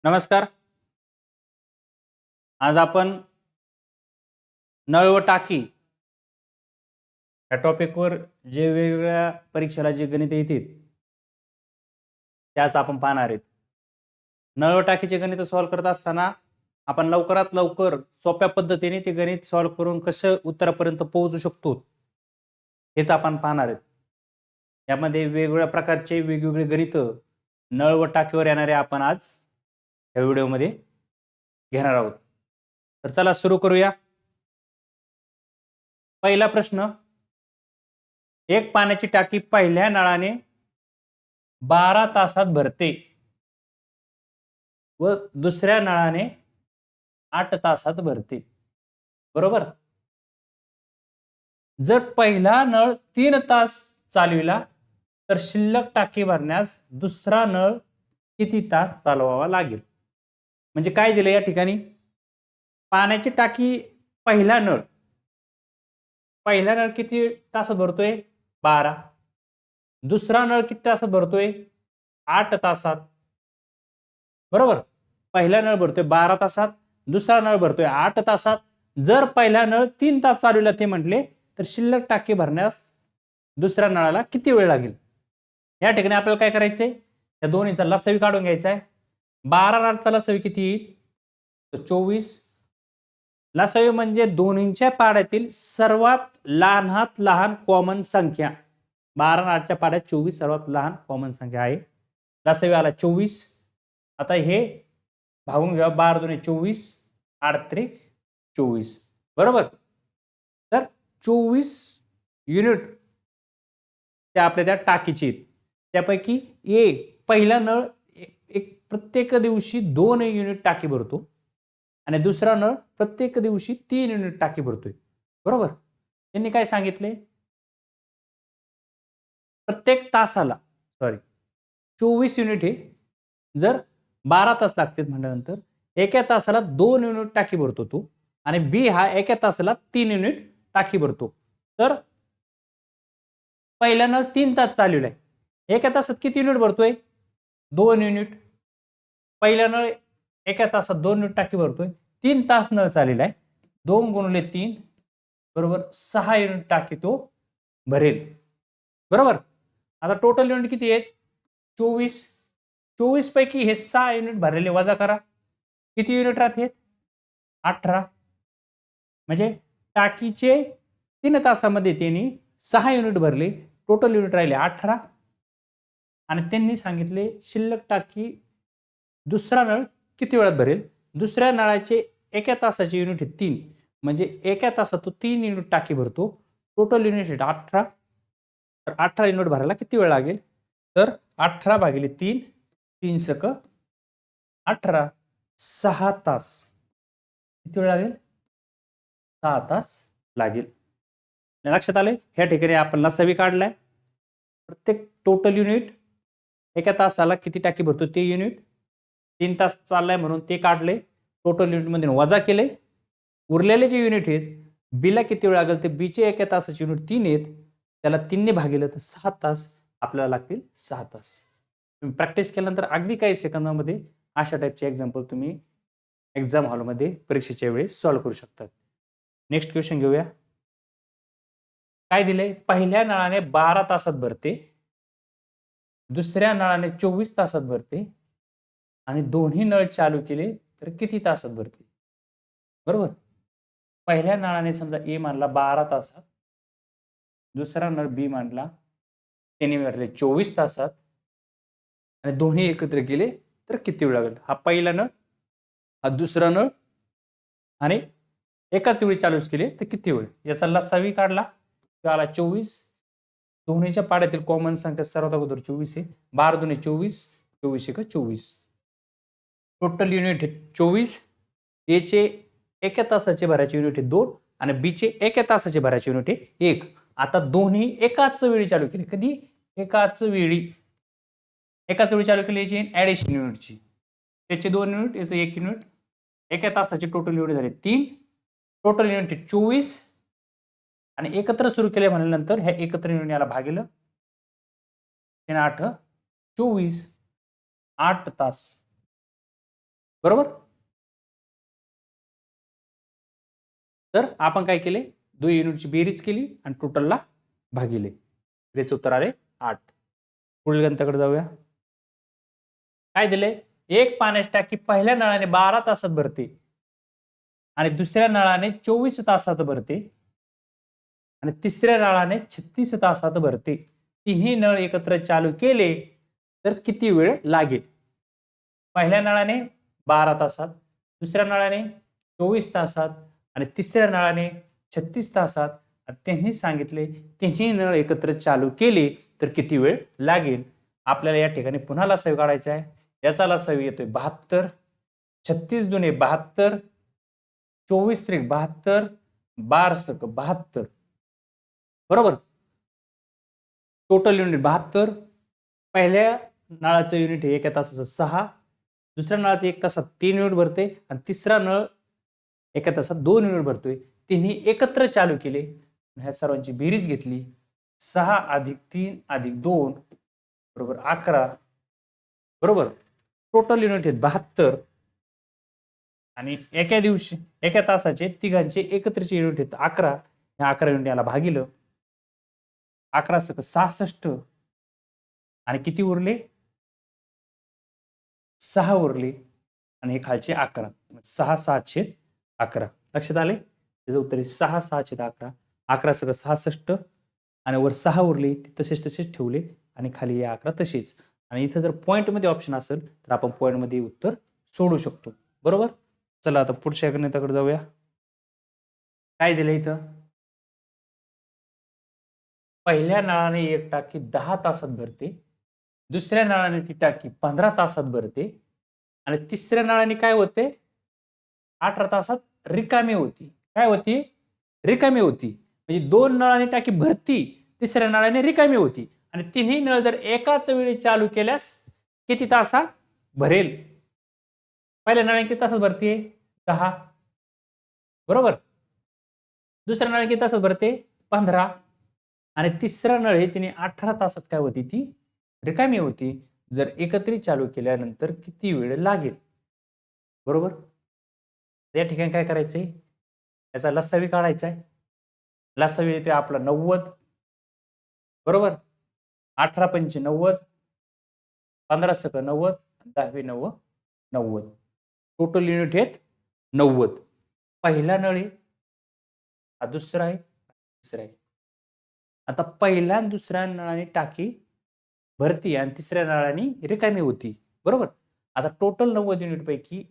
नमस्कार. आज आपण नळ व टाकी या टॉपिकवर जे वेगवेगळ्या परीक्षेला जे गणित येतील त्याच आपण पाहणार आहेत. नळ व टाकीचे गणित सॉल्व्ह करत असताना आपण लवकरात लवकर सोप्या पद्धतीने ते गणित सॉल्व्ह करून कसं उत्तरापर्यंत पोहोचू शकतो हेच आपण पाहणार आहेत. यामध्ये वेगवेगळ्या प्रकारचे वेगवेगळे गणित नळ व टाकीवर येणारे आपण आज या व्हिडिओमध्ये घेणार आहोत. तर चला सुरू करूया. पहिला प्रश्न, एक पाण्याची टाकी पहिल्या नळाने 12 तासात भरते व दुसऱ्या नळाने 8 तासात भरते, बरोबर. जर पहिला नळ 3 तास चालविला तर शिल्लक टाकी भरण्यास दुसरा नळ किती तास चालवावा लागेल. म्हणजे काय दिलं या ठिकाणी, पाण्याची टाकी पहिला नळ किती तासात भरतोय, 12. दुसरा नळ किती तासात भरतोय, 8 तासात, बरोबर. पहिला नळ भरतोय 12 तासात, दुसरा नळ भरतोय 8 तासात. जर पहिला नळ 3 तास चालविला ते म्हटले तर शिल्लक टाकी भरण्यास दुसऱ्या नळाला किती वेळ लागेल. या ठिकाणी आपल्याला काय करायचंय, या दोन्हीचा लसावी काढून घ्यायचा आहे. 12 आणि 8चा लसावी किती येईल, तर 24. लसावी म्हणजे दोन्हींच्या पाड्यातील सर्वात लहानात लहान कॉमन संख्या. 12 आणि 8च्या पाड्यात 24 सर्वात लहान कॉमन संख्या आहे. लसावी आला 24. आता हे भागून घ्या, 12 दुणे 24, 8 त्रिक 24, बरोबर. तर 24 युनिट त्या आपल्या त्या टाकीची. त्यापैकी पहिला नळ एक प्रत्येक दिवशी 2 युनिट टाकी भरतो आणि दुसरा नळ प्रत्येक दिवशी 3 युनिट टाकी भरतोय, बरोबर. त्यांनी काय सांगितले, प्रत्येक तासाला 24 युनिट हे जर 12 तास लागतात म्हटल्यानंतर एका तासाला 2 युनिट टाकी भरतो तो, आणि बी हा एका तासाला 3 युनिट टाकी भरतो. तर पहिला नळ 3 तास चालवलाय, एका तासात किती युनिट भरतोय, 2 युनिट. पहिला नळ एका तासात 2 युनिट टाकी भरतोय, 3 तास नळ चाललेला आहे, 2 गुणिले 3 बरोबर 6 युनिट टाकी तो भरेल, बरोबर. आता टोटल युनिट किती आहेत, 24. 24 पैकी हे 6 युनिट भरलेले वजा करा, किती युनिट राहते, 18. म्हणजे टाकीचे 3 तासामध्ये त्यांनी 6 युनिट भरले, टोटल युनिट राहिले 18. आणि त्यांनी सांगितले शिल्लक टाकी दुसरा नळ किती वेळात भरेल. दुसऱ्या नळाचे एका तासाचे युनिट आहे 3, म्हणजे एका तासात तो 3 युनिट टाकी भरतो, टोटल युनिट आहे 18. तर 18 युनिट भरायला किती वेळ लागेल, तर 18 भागिले 3, 3 सक 18, 6 तास. किती वेळ लागेल, 6 तास लागेल. लक्षात आले. ह्या ठिकाणी आपण लसावी काढलाय, प्रत्येक टोटल युनिट एका तासाला किती टाकी भरतो ते युनिट, 3 तास चाललाय म्हणून ते काढले, टोटल युनिट मध्ये वजा केले. उरलेले जे युनिट आहेत बीला किती वेळ लागेल, ते बीचे एका तासाचे युनिट 3 आहेत, त्याला 3 ने भागिलं तर 6 तास आपल्याला लागतील. 6 तास. तुम्ही प्रॅक्टिस केल्यानंतर अगदी काही सेकंदामध्ये अशा टाईपचे एक्झाम्पल तुम्ही एक्झाम हॉलमध्ये परीक्षेच्या वेळेस सॉल्व्ह करू शकतात. नेक्स्ट क्वेश्चन घेऊया. काय दिलंय, पहिल्या नळाने 12 तासात भरते, दुसऱ्या नळाने 24 तासात भरते आणि दोन्ही नळ चालू केले तर किती तासात भरते, बरोबर. पहिल्या नळाने समजा ए मानला 12 तासात, दुसरा नळ बी मानला त्याने भरले 24 तासात, आणि दोन्ही एकत्र केले तर किती वेळ लागेल. हा पहिला नळ, हा दुसरा नळ, आणि एकाच वेळी चालू केले तर किती वेळ. याचा लसावी काढला, आला 24. दोन्हीच्या पाड्यातील कॉमन संख्या सर्वात अगोदर 24 आहे, 12 दुणे 24, 24 एक 24. टोटल युनिट आहे 24. एचे एका तासाचे भरायचे युनिट आहे 2 आणि बीचे एका तासाचे भरायचे युनिट आहे 1. आता दोन्ही एकाच वेळी चालू केले, कधी, एकाच वेळी चालू केले याची ऍडिशन युनिटची, त्याचे 2 युनिट, याचे 1 युनिट, एका तासाचे टोटल युनिट झाले 3, टोटल युनिट 24. आणि एकत्र सुरू केले म्हणल्यानंतर ह्या एकत्र युनिट याला भागिलं 3 8 24, 8 तास. बरोबर. तर आपण काय केले, 2 युनिटची बेरीज केली आणि टोटलला भागिले. याचे उत्तर आले 8. पुढील गणिताकडे जाऊया. काय दिले, एक पाण्याची टाकी पहिल्या नळाने 12 तासात भरते आणि दुसऱ्या नळाने 24 तासात भरते आणि तिसऱ्या नळाने 36 तासात भरते. तिन्ही नळ एकत्र चालू केले तर किती वेळ लागेल? पहिल्या नळाने 12 तासात, दुसऱ्या नळाने 24 तासात आणि तिसऱ्या नळाने 36 तासात. त्यांनी सांगितले तिन्ही नळ एकत्र चालू केले तर किती वेळ लागेल? आपल्याला या ठिकाणी पुन्हा लसावी काढायचा आहे. याचा लसावी येतोय 72, 36 दुने 72, 24 त्रिक 72, 12 सक 72. बरोबर. Total unit 72. पहिल्या नळाचं युनिट हे एका तासाचं 6, दुसऱ्या नळाचं 1 तासात 3 युनिट भरते आणि तिसरा नळ एका तासात 2 युनिट भरतोय. तिन्ही एकत्र चालू केले, ह्या सर्वांची बेरीज घेतली. 6 अधिक 3 अधिक 2 बरोबर 11. बरोबर. टोटल युनिट आहेत 72 आणि एका तासाचे तिघांचे एकत्रचे युनिट आहेत 11. ह्या 11 युनिट याला भागिलं. 11 सक 66 आणि किती उरले? 6 उरले आणि हे खालचे 11. 6 6 छेद 11. लक्षात आले? त्याचं उत्तर 6 6 छेद 11. 11 सक 66 आणि वर 6 उरले, तसेच ठेवले आणि खाली या 11 तशीच. आणि इथं जर पॉइंट मध्ये ऑप्शन असेल तर आपण पॉइंट मध्ये उत्तर सोडू शकतो. बरोबर. चला आता पुढच्या गणिताकडे जाऊया. काय दिलं इथं? पहिल्या नळाने एक टाकी 10 तासात भरते, दुसऱ्या नळाने ती टाकी 15 तासात भरते आणि तिसऱ्या नळाने काय होते, 18 तासात रिकामी होती. काय होती? रिकामी होती. म्हणजे 2 नळाने टाकी भरती, तिसऱ्या नळाने रिकामी होती आणि तिन्ही नळ जर एकाच वेळी चालू केल्यास किती तासात भरेल? पहिल्या नळाने किती तासात भरते? 10. बरोबर. दुसऱ्या नळ किती तासात भरते? 15. आणि तिसरा नळ हे तिने 18 तासात काय होती, ती रिकामी होती. जर एकत्रित चालू केल्यानंतर किती वेळ लागेल? बरोबर. या ठिकाणी काय करायचंय, याचा लसावी काढायचा आहे. लसावी येते आपला 90. बरोबर. 18 पंचे 90, 15 सक 90, 10 9 90. टोटल युनिट आहेत 90. पहिला नळ आहे, हा दुसरा आहे, तिसरा आहे. आता पहिल्या आणि दुसऱ्या नळाने टाकी भरती आणि तिसऱ्या नळाने रिकामी होती. बरोबर. आता टोटल 90 युनिट पैकी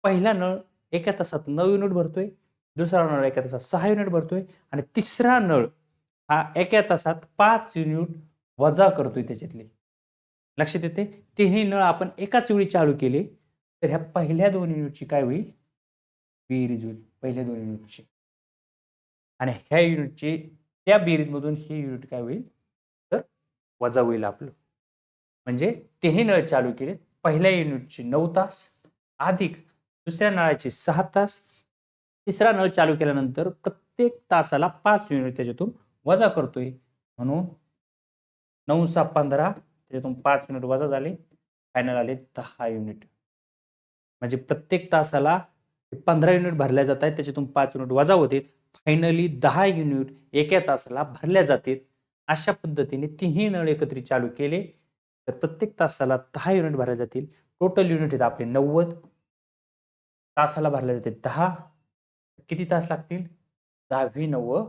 पहिला नळ एका तासात 9 युनिट भरतोय, दुसरा नळ एका तासात 6 युनिट भरतोय आणि तिसरा नळ हा एका तासात 5 युनिट वजा करतोय त्याच्यातले. लक्षात येते? तिन्ही नळ आपण एकाच वेळी चालू केले तर ह्या पहिल्या 2 युनिटची काय होईल? बेरीज होईल पहिल्या 2 युनिटची आणि ह्या युनिटची त्या बेरीज मधून हे युनिट काय होईल, तर वजा होईल आपलं. म्हणजे तिन्ही नळ चालू केले, पहिल्या युनिटचे 9 तास अधिक दुसऱ्या नळाचे 6 तास, तिसरा नळ चालू केल्यानंतर प्रत्येक तासाला 5 युनिट त्याच्यातून वजा करतोय. म्हणून 9 सा 15, त्याच्यातून 5 युनिट वजा झाले, फायनल आले 10 युनिट. म्हणजे प्रत्येक तासाला 15 युनिट भरल्या जात आहेत, त्याच्यातून 5 युनिट वजा होते. फायनली 10 युनिट एका तासाला भरल्या जातात. अशा पद्धतीने तिन्ही नळ एकत्रित चालू केले तर प्रत्येक तासाला 10 युनिट भरल्या जातील. टोटल युनिट आहेत आपले 90. तासाला भरल्या जाते 10. किती तास लागतील? 10 9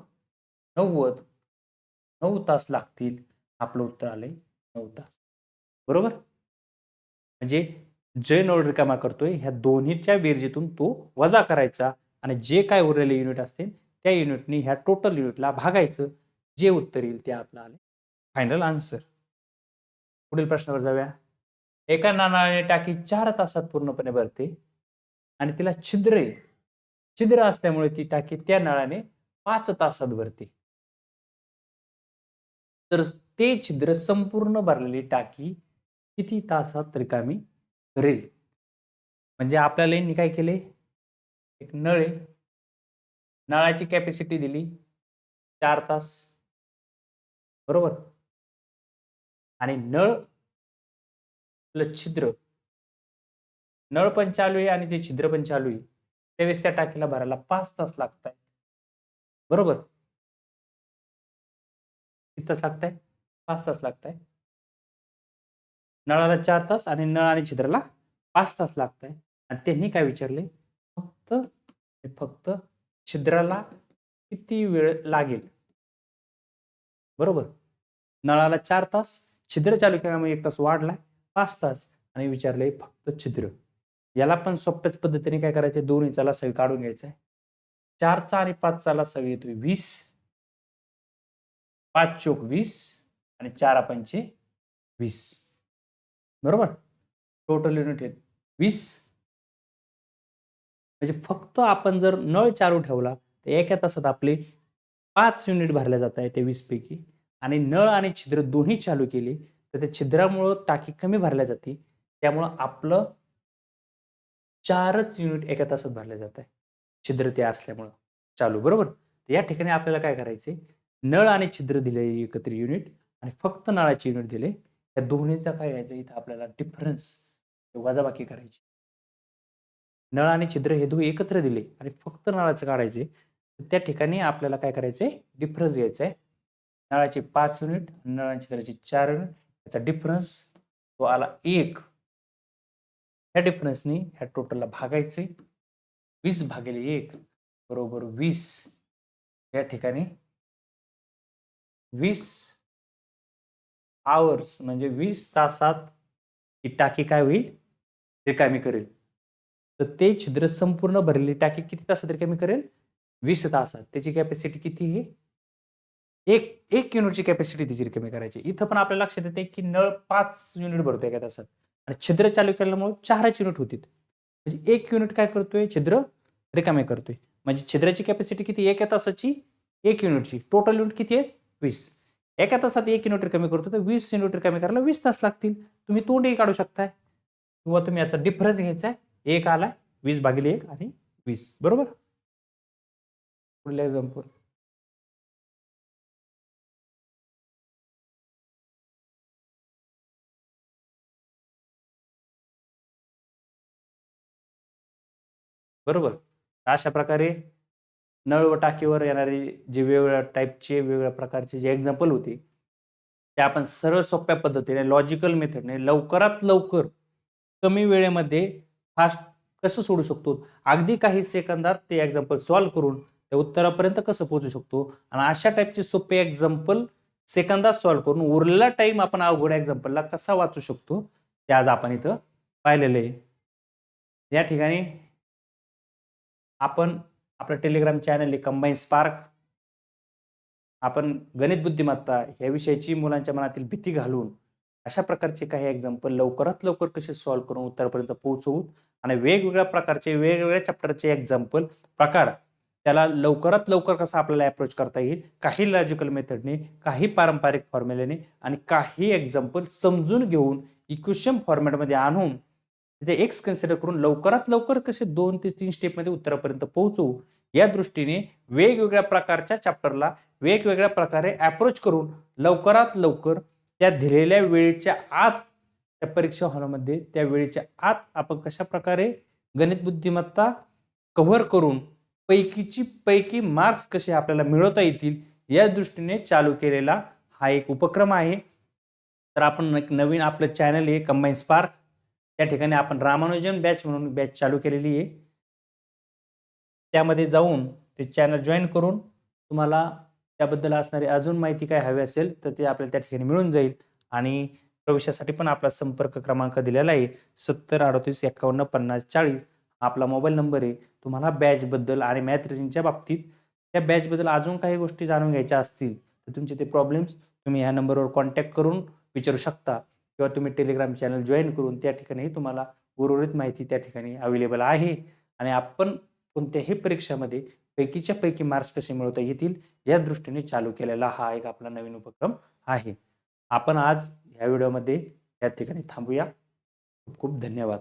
90. 9 तास लागतील. आपलं उत्तर आलंय 9 तास. बरोबर. म्हणजे जे नळ रिकामा करतोय ह्या दोन्हीच्या बेरजेतून तो वजा करायचा आणि जे काय उरलेले युनिट असतील त्या युनिटनी ह्या टोटल युनिटला भागायचं. जे उत्तर येईल ते आपलं आले फायनल आन्सर. पुढील प्रश्नावर जाऊया. एका नळाने टाकी 4 तासात पूर्णपणे भरते आणि तिला छिद्र असल्यामुळे ती टाकी त्या नळाने 5 तासात भरते. तर ते छिद्र संपूर्ण भरलेली टाकी किती तासात रिकामी करेल? म्हणजे आपल्याला यांनी काय केले, एक नळ आहे, नळाची कॅपॅसिटी दिली 4 तास. बरोबर. आणि नळ प्लस छिद्र नळ पण चालू आहे आणि ते छिद्र पण चालू आहे, त्यावेळेस त्या टाकीला भरायला 5 तास लागतात. बरोबर? किती तास लागताय? 5 तास लागताय. नळाला 4 तास आणि नळ आणि छिद्राला 5 तास लागताय. आणि त्यांनी काय विचारले? फक्त छिद्राला किती वेळ लागेल? बरोबर? नळाला 4 तास, छिद्र चालू केल्यामुळे 1 तास वाढलाय, 5 तास आणि विचारले फक्त छिद्र. याला पण सोप्याच पद्धतीने काय करायचे? दोन्हीचा लसावी काढून घ्यायचा आहे. 4चा आणि 5चा लसावी येतोय 20. 5 चोक 20 आणि 4 पंचे 20. बरोबर? टोटल युनिट आहेत 20. म्हणजे फक्त आपण जर नळ चालू ठेवला तर एका तासात आपले 5 युनिट भरल्या जात आहे त्या 20 पैकी. आणि नळ आणि छिद्र दोन्ही चालू केले तर त्या छिद्रामुळं टाकी कमी भरल्या जाते. त्यामुळं आपलं 4च युनिट एका तासात भरल्या जात आहे. छिद्र ते असल्यामुळं चालू. बरोबर? तर या ठिकाणी आपल्याला काय करायचंय? नळ आणि छिद्र दिले एकत्र युनिट आणि फक्त नळाचे युनिट दिले. त्या दोन्हीचा काय घ्यायचं? इथं आपल्याला डिफरन्स वजाबाकी करायची. नळ आणि छिद्र हे दोघे एकत्र दिले आणि फक्त नळाचं काढायचे. त्या ठिकाणी आपल्याला काय करायचंय? डिफरन्स घ्यायचा आहे. नळाचे 5 युनिट, नळ आणि छिद्राचे 4 युनिट, याचा डिफरन्स तो आला 1. ह्या डिफरन्सनी ह्या टोटलला भागायचे. 20 भागिले 1 बरोबर 20. या ठिकाणी 20 आवर्स म्हणजे 20 तासात ही टाकी काय होईल? रिकामी करेल. तर ते छिद्र संपूर्ण भरलेली टाकी किती तासात रिकामी करेल? 20 तासात. त्याची कॅपॅसिटी किती आहे? एक युनिटची कॅपॅसिटी त्याची रिकामी करायची. इथं पण आपल्याला लक्षात येते की नळ 5 युनिट भरतोय एका तासात आणि छिद्र चालू केल्यामुळे 4च युनिट होतील. म्हणजे 1 युनिट काय करतोय? छिद्र रिकामे करतोय. म्हणजे छिद्राची कॅपॅसिटी किती? एका तासाची 1 युनिटची. टोटल युनिट किती आहे? 20. एका तासात 1 युनिट रिकामी करतो तर 20 युनिट रिकामी करायला 20 तास लागतील. तुम्ही तोंडही काढू शकताय किंवा तुम्ही याचा डिफरन्स घ्यायचा. 1 आलाय 20 भागिले 1 आणि 20. बरोबर? पुढलं एक्झाम्पल. बरोबर? अशा प्रकारे नळ व टाकीवर येणारे जे वेगवेगळ्या टाईपचे वेगवेगळ्या प्रकारचे जे एक्झाम्पल होते ते आपण सरळ सोप्या पद्धतीने लॉजिकल मेथडने लवकरात लवकर कमी वेळेमध्ये फास्ट कसं सोडू शकतो, अगदी काही सेकंदात ते एक्झाम्पल सॉल्व्ह करून त्या उत्तरापर्यंत कसं पोहोचू शकतो आणि अशा टाईपचे सोपे एक्झाम्पल सेकंदात सॉल्व्ह करून उरलेला टाइम आपण अवघड एक्झाम्पलला कसा वाचू शकतो ते आज आपण इथं पाहिलेलं आहे. या ठिकाणी आपण आपलं टेलिग्राम चॅनल आहे कंबाईन स्पार्क. आपण गणित बुद्धिमत्ता या विषयाची मुलांच्या मनातील भीती घालून अशा प्रकारचे काही एक्झाम्पल लवकरात लवकर कसे सॉल्व्ह करून उत्तरापर्यंत पोहोचवू आणि वेगवेगळ्या प्रकारचे वेगवेगळ्या चॅप्टरचे एक्झाम्पल प्रकार त्याला लवकरात लवकर कसं आपल्याला अप्रोच करता येईल, काही लॉजिकल मेथडने, काही पारंपरिक फॉर्म्युल्याने आणि काही एक्झाम्पल समजून घेऊन इक्वेशन फॉर्मॅटमध्ये आणून तिथे एक्स कन्सिडर करून लवकरात लवकर कसे 2 ते 3 स्टेपमध्ये उत्तरापर्यंत पोहोचवू या दृष्टीने वेगवेगळ्या प्रकारच्या चॅप्टरला वेगवेगळ्या प्रकारे अप्रोच करून लवकरात लवकर त्या दिलेल्या वेळेच्या आत त्या परीक्षा हॉलमध्ये त्या वेळेच्या आत आपण कशा प्रकारे गणित बुद्धिमत्ता कव्हर करून पैकीची पैकी मार्क्स कसे आपल्याला मिळवता येतील या दृष्टीने चालू केलेला हा एक उपक्रम आहे. तर आपण नवीन आपलं चॅनल आहे कंबाईन स्पार्क. त्या ठिकाणी आपण रामानुजन बॅच म्हणून बॅच चालू केलेली आहे. त्यामध्ये जाऊन ते चॅनल जॉईन करून तुम्हाला त्याबद्दल असणारी अजून माहिती काय हवी असेल तर ते आपल्याला त्या ठिकाणी मिळून जाईल. आणि प्रवेशासाठी पण आपला संपर्क क्रमांक दिलेला आहे 7038515040 आपला मोबाईल नंबर आहे. तुम्हाला बॅचबद्दल आणि मॅथ रिजनिंगच्या बाबतीत त्या बॅचबद्दल अजून काही गोष्टी जाणून घ्यायच्या असतील तर तुमचे ते प्रॉब्लेम्स तुम्ही ह्या नंबरवर कॉन्टॅक्ट करून विचारू शकता किंवा तुम्ही टेलिग्राम चॅनल जॉईन करून त्या ठिकाणी तुम्हाला उर्वरित माहिती त्या ठिकाणी अवेलेबल आहे. आणि आपण कोणत्याही परीक्षामध्ये पैकीच्या पैकी मार्क्स कसे मिळवता येतील या दृष्टीने चालू केलेला हा एक आपला नवीन उपक्रम आहे. आपण आज या व्हिडिओमध्ये या ठिकाणी थांबूया. खूप खूप धन्यवाद.